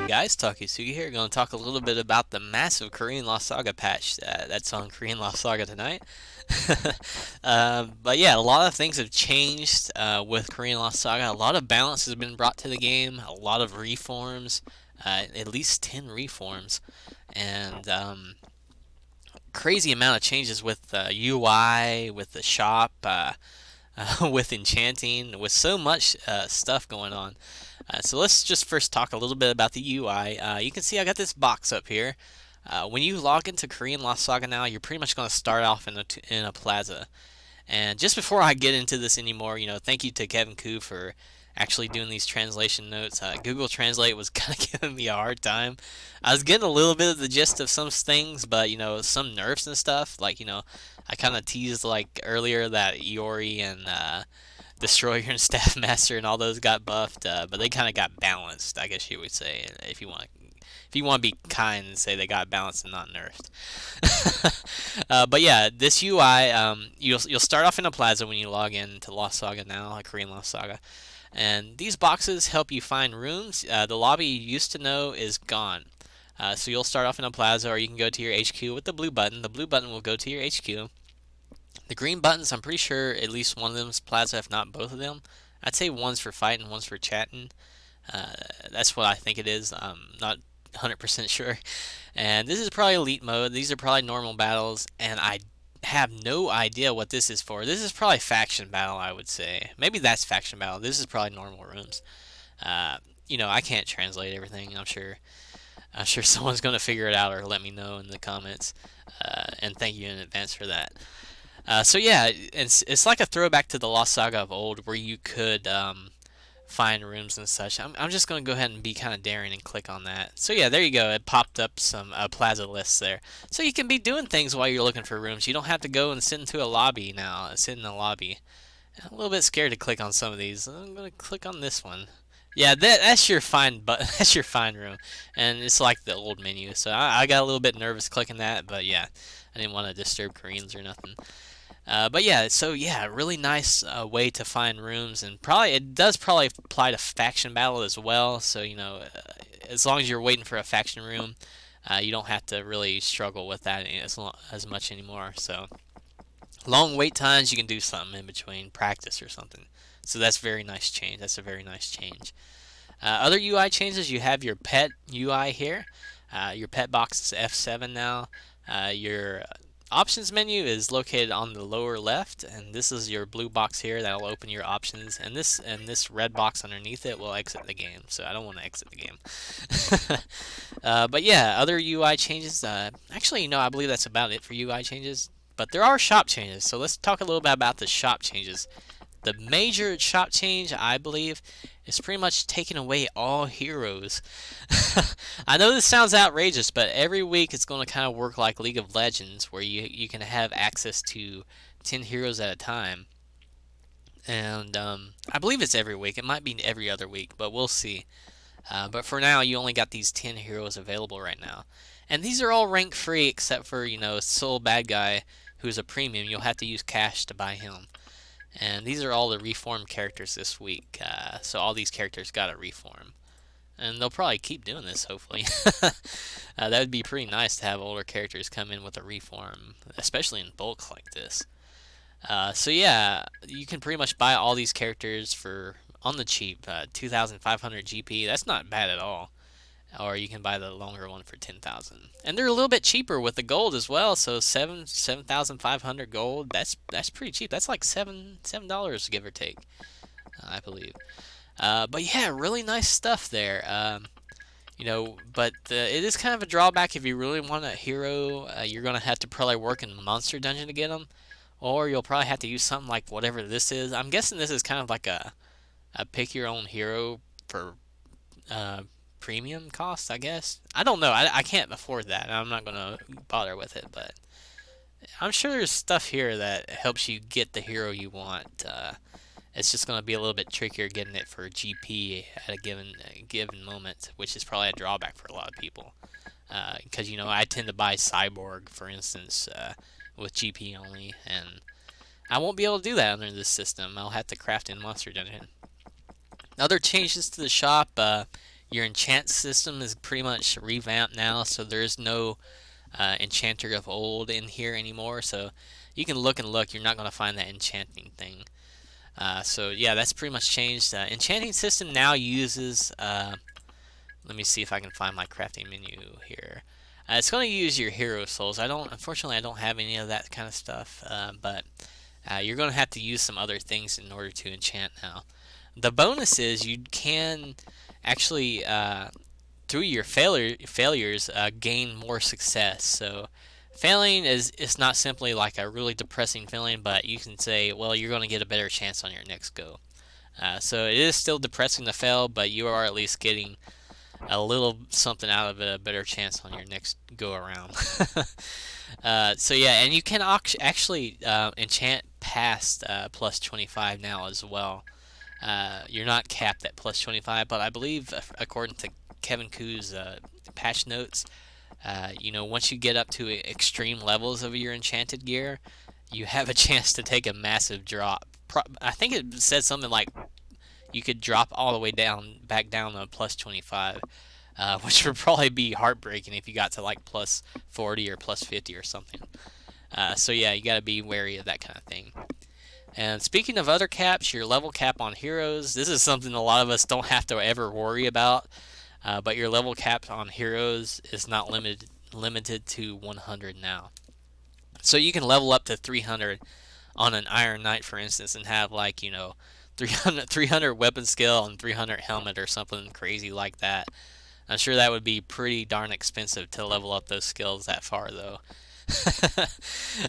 Guys, TakuyaSugi here. Going to talk a little bit about the massive Korean Lost Saga patch that's on Korean Lost Saga tonight. But yeah, a lot of things have changed with Korean Lost Saga. A lot of balance has been brought to the game. A lot of reforms, at least 10 reforms, and crazy amount of changes with the UI, with the shop, with enchanting, with so much stuff going on. So let's just first talk a little bit about the UI. You can see I got this box up here. When you log into Korean Lost Saga now, you're pretty much going to start off in a plaza. And just before I get into this anymore, thank you to Kevin Koo for actually doing these translation notes. Google Translate was kind of giving me a hard time. I was getting a little bit of the gist of some things, but some nerfs and stuff. Like I kind of teased like earlier that Iori and Destroyer and Staff Master and all those got buffed, but they kind of got balanced, I guess you would say, if you want to be kind and say they got balanced and not nerfed. But yeah, this UI, you'll start off in a plaza when you log in to Lost Saga now, like Korean Lost Saga, and these boxes help you find rooms. The lobby you used to know is gone. So you'll start off in a plaza, or you can go to your HQ with the blue button. The blue button will go to your HQ. The green buttons, I'm pretty sure at least one of them is plaza, if not both of them. I'd say one's for fighting, one's for chatting. That's what I think it is. I'm not 100% sure. And this is probably elite mode. These are probably normal battles, and I have no idea what this is for. This is probably faction battle, I would say. Maybe that's faction battle. This is probably normal rooms. I can't translate everything. I'm sure someone's gonna figure it out or let me know in the comments. And thank you in advance for that. So yeah, it's like a throwback to the Lost Saga of old, where you could find rooms and such. I'm just going to go ahead and be kind of daring and click on that. So yeah, there you go. It popped up some plaza lists there. So you can be doing things while you're looking for rooms. You don't have to go and sit into a lobby now. Sit in the lobby. I'm a little bit scared to click on some of these. I'm going to click on this one. Yeah, that's your find button. That's your find room, and it's like the old menu. So I got a little bit nervous clicking that, but yeah, I didn't want to disturb Koreans or nothing. But yeah, so yeah, really nice way to find rooms, and probably it does probably apply to faction battle as well. So as long as you're waiting for a faction room, you don't have to really struggle with that as much anymore. So long wait times, you can do something in between practice or something. So that's very nice change. That's a very nice change. Other UI changes, you have your pet UI here. Your pet box is F7 now. Your options menu is located on the lower left, and this is your blue box here that'll open your options, and this red box underneath it will exit the game. So I don't want to exit the game. But yeah, other UI changes. Actually, no, I believe that's about it for UI changes. But there are shop changes, so let's talk a little bit about the shop changes. The major shop change, I believe, is pretty much taking away all heroes. I know this sounds outrageous, but every week it's going to kind of work like League of Legends, where you can have access to 10 heroes at a time. And I believe it's every week. It might be every other week, but we'll see. But for now, you only got these 10 heroes available right now. And these are all rank free except for, Soul Bad Guy, who's a premium. You'll have to use cash to buy him. And these are all the reformed characters this week. So all these characters got a reform. And they'll probably keep doing this, hopefully. That would be pretty nice to have older characters come in with a reform, especially in bulk like this. So yeah, you can pretty much buy all these characters for, on the cheap, 2,500 GP. That's not bad at all. Or you can buy the longer one for 10,000, and they're a little bit cheaper with the gold as well. So 7,500 gold. That's pretty cheap. That's like $7 give or take, I believe. But yeah, really nice stuff there. But it is kind of a drawback if you really want a hero. You're gonna have to probably work in Monster Dungeon to get them, or you'll probably have to use something like whatever this is. I'm guessing this is kind of like a pick your own hero for premium cost, I guess. I don't know. I can't afford that. I'm not going to bother with it, but I'm sure there's stuff here that helps you get the hero you want. It's just going to be a little bit trickier getting it for GP at a given moment, which is probably a drawback for a lot of people. Because, I tend to buy Cyborg, for instance, with GP only, and I won't be able to do that under this system. I'll have to craft in Monster Dungeon. Other changes to the shop, Your enchant system is pretty much revamped now, so there's no enchanter of old in here anymore. So you can look and look, you're not going to find that enchanting thing. So yeah, that's pretty much changed. Enchanting system now uses. Let me see if I can find my crafting menu here. It's going to use your hero souls. Unfortunately, I don't have any of that kind of stuff. But you're going to have to use some other things in order to enchant now. The bonus is you can actually, through your failures, gain more success. So failing is not simply like a really depressing feeling, but you can say, well, you're going to get a better chance on your next go. So it is still depressing to fail, but you are at least getting a little something out of it, a better chance on your next go around. So yeah, and you can actually enchant past plus 25 now as well. You're not capped at plus 25, but I believe according to Kevin Koo's patch notes, once you get up to extreme levels of your enchanted gear, you have a chance to take a massive drop. I think it said something like you could drop all the way back down to plus 25, which would probably be heartbreaking if you got to like plus 40 or plus 50 or something. So yeah, you got to be wary of that kind of thing. And speaking of other caps, your level cap on heroes, this is something a lot of us don't have to ever worry about. But your level cap on heroes is not limited to 100 now. So you can level up to 300 on an Iron Knight, for instance, and have 300 weapon skill and 300 helmet or something crazy like that. I'm sure that would be pretty darn expensive to level up those skills that far, though.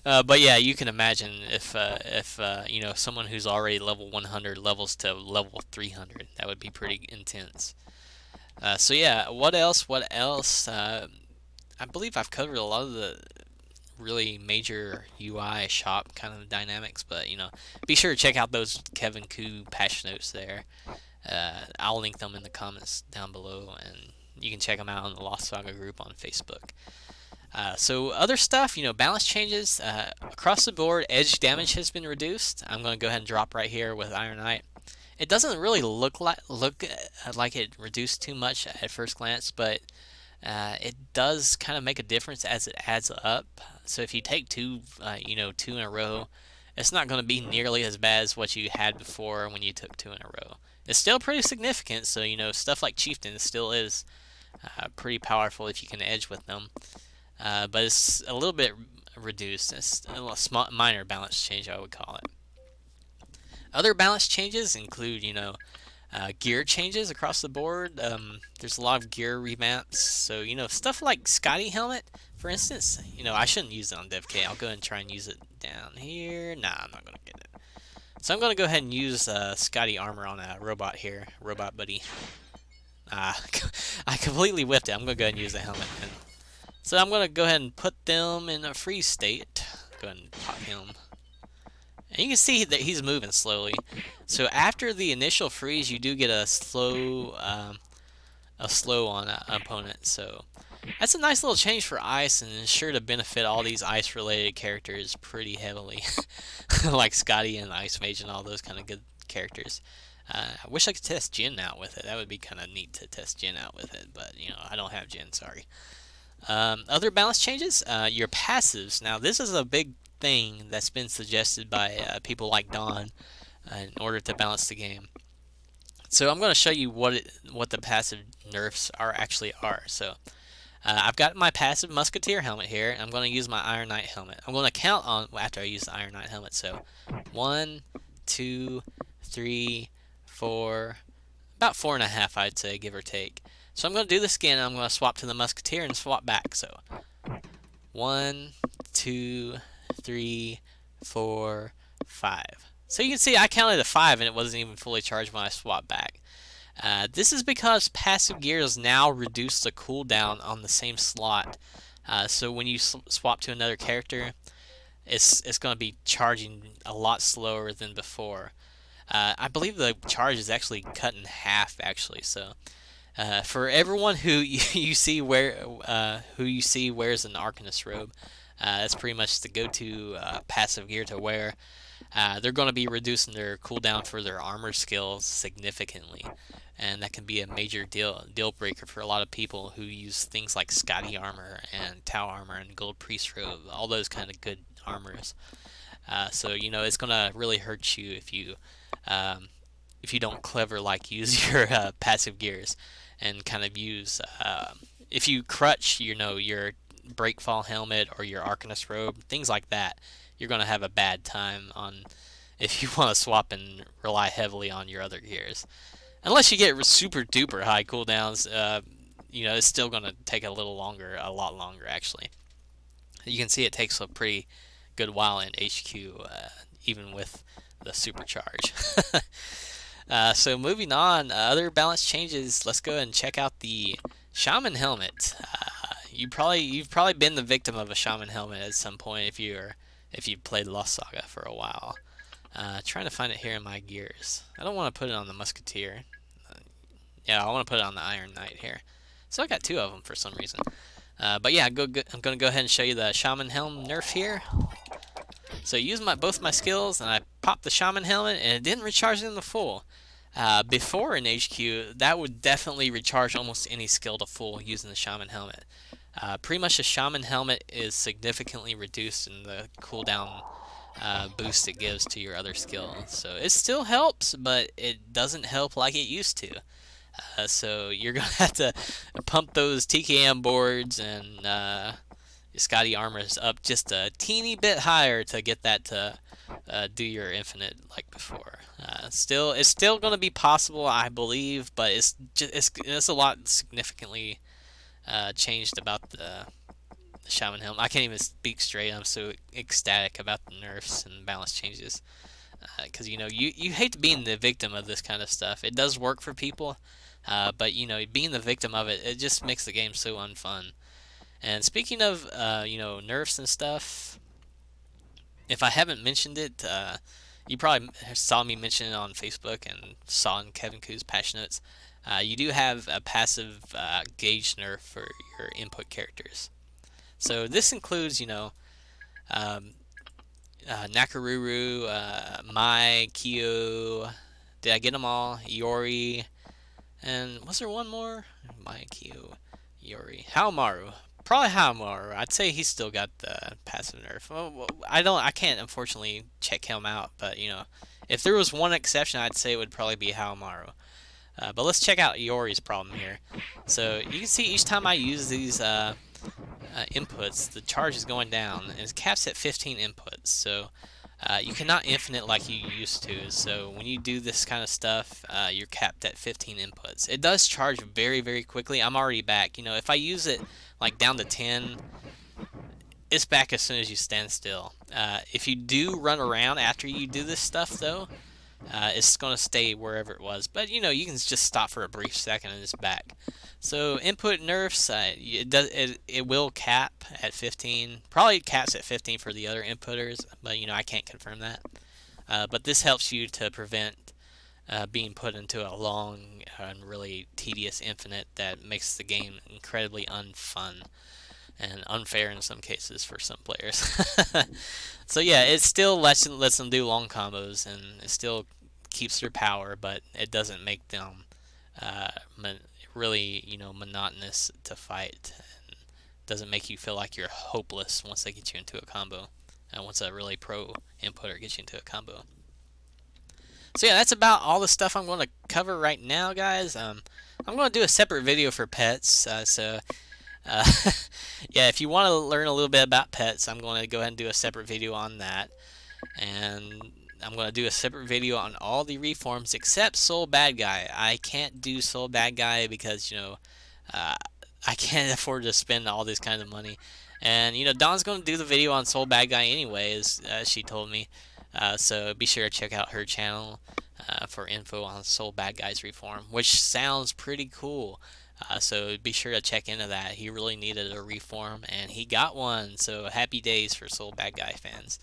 But yeah, you can imagine if someone who's already level 100 levels to level 300, that would be pretty intense. So yeah, what else? What else? I believe I've covered a lot of the really major UI shop kind of dynamics, but be sure to check out those Kevin Koo patch notes there. I'll link them in the comments down below, and you can check them out on the Lost Saga group on Facebook. So other stuff, balance changes across the board. Edge damage has been reduced. I'm going to go ahead and drop right here with Iron Knight. It doesn't really look like it reduced too much at first glance, but it does kind of make a difference as it adds up. So if you take two in a row, it's not going to be nearly as bad as what you had before when you took two in a row. It's still pretty significant, so stuff like Chieftain still is pretty powerful if you can edge with them. But it's a little bit reduced. It's a minor balance change, I would call it. Other balance changes include, gear changes across the board. There's a lot of gear revamps. So, stuff like Scotty helmet, for instance. I shouldn't use it on DevK. I'll go ahead and try and use it down here. Nah, I'm not going to get it. So I'm going to go ahead and use Scotty armor on a robot here. Robot buddy. I completely whipped it. I'm going to go ahead and use the helmet. So I'm going to go ahead and put them in a freeze state. Go ahead and pop him. And you can see that he's moving slowly. So after the initial freeze, you do get a slow on an opponent. So that's a nice little change for ice, and is sure to benefit all these ice-related characters pretty heavily, like Scotty and Ice Mage and all those kind of good characters. I wish I could test Jin out with it. That would be kind of neat to test Jin out with it, but I don't have Jin. Sorry. Other balance changes, your passives. Now, this is a big thing that's been suggested by people like Don in order to balance the game. So I'm going to show you what the passive nerfs actually are. So I've got my passive Musketeer helmet here. And I'm going to use my Iron Knight helmet. I'm going to count on after I use the Iron Knight helmet. So 1, 2, 3, 4, about 4.5, I'd say, give or take. So I'm going to do this again, and I'm going to swap to the Musketeer and swap back. So 1, 2, 3, 4, 5. So you can see I counted to 5 and it wasn't even fully charged when I swapped back. This is because passive gears now reduce the cooldown on the same slot. So when you swap to another character, it's going to be charging a lot slower than before. I believe the charge is actually cut in half, actually. So for everyone who you see wears an Arcanist robe, that's pretty much the go-to passive gear to wear. they're going to be reducing their cooldown for their armor skills significantly, and that can be a major deal breaker for a lot of people who use things like Scotty armor and Tau armor and Gold Priest robe, all those kind of good armors. So it's going to really hurt you um, if you don't clever like use your passive gears and kind of use if you crutch your breakfall helmet or your Arcanist robe, things like that, you're going to have a bad time on if you want to swap and rely heavily on your other gears. Unless you get super duper high cooldowns, it's still going to take a lot longer actually. You can see it takes a pretty good while in HQ, even with the supercharge. So moving on, other balance changes. Let's go and check out the Shaman helmet. You've probably been the victim of a Shaman helmet at some point if you've played Lost Saga for a while. Trying to find it here in my gears. I don't want to put it on the Musketeer. Yeah, I want to put it on the Iron Knight here. So I got two of them for some reason. But yeah, I'm going to go ahead and show you the Shaman helm nerf here. So I used both my skills, and I popped the Shaman helmet, and it didn't recharge in the full. Before in HQ, that would definitely recharge almost any skill to full using the Shaman helmet. Pretty much the Shaman helmet is significantly reduced in the cooldown boost it gives to your other skill. So it still helps, but it doesn't help like it used to. So you're going to have to pump those TKM boards and Scotty armors up just a teeny bit higher to get that to do your infinite like before. It's still going to be possible, I believe, but it's a lot significantly changed about the Shaman helm. I can't even speak straight. I'm so ecstatic about the nerfs and balance changes. Because you hate being the victim of this kind of stuff. It does work for people, but being the victim of it, it just makes the game so unfun. And speaking of nerfs and stuff, if I haven't mentioned it, you probably saw me mention it on Facebook and saw in Kevin Koo's patch notes. You do have a passive gauge nerf for your input characters. So this includes um, Nakaruru, Mai, Kyo. Did I get them all? Iori. And was there one more? Mai, Kyo, Iori. Haomaru. Probably Haomaru. I'd say he's still got the passive nerf. Well, I can't unfortunately check him out, but if there was one exception, I'd say it would probably be Haomaru. But let's check out Iori's problem here. So you can see each time I use these inputs, the charge is going down, and it caps at 15 inputs. So you cannot infinite like you used to. So when you do this kind of stuff, you're capped at 15 inputs. It does charge very, very quickly. I'm already back. If I use it like down to 10, it's back as soon as you stand still. If you do run around after you do this stuff, though, it's going to stay wherever it was. But you can just stop for a brief second and it's back. So input nerfs, it will cap at 15. Probably caps at 15 for the other inputters, but I can't confirm that. But this helps you to prevent being put into a long and really tedious infinite that makes the game incredibly unfun and unfair in some cases for some players. So yeah, it still lets them do long combos, and it still keeps their power, but it doesn't make them really monotonous to fight, and doesn't make you feel like you're hopeless once they get you into a combo, and once a really pro inputter gets you into a combo. So yeah, that's about all the stuff I'm going to cover right now, guys. I'm going to do a separate video for pets, yeah, if you want to learn a little bit about pets, I'm going to go ahead and do a separate video on that. And I'm going to do a separate video on all the reforms except Soul Bad Guy. I can't do Soul Bad Guy because, I can't afford to spend all this kind of money. And, Dawn's going to do the video on Soul Bad Guy anyways, she told me. So be sure to check out her channel for info on Soul Bad Guy's reform, which sounds pretty cool. So be sure to check into that. He really needed a reform, and he got one. So happy days for Soul Bad Guy fans.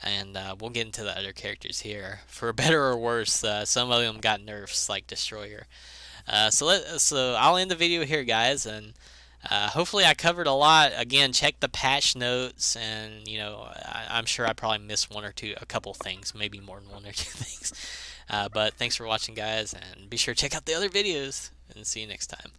And we'll get into the other characters here. For better or worse, some of them got nerfs like Destroyer. So I'll end the video here, guys. And Hopefully, I covered a lot. Again, check the patch notes, and I'm sure I probably missed a couple things, maybe more than one or two things. But thanks for watching, guys, and be sure to check out the other videos, and see you next time.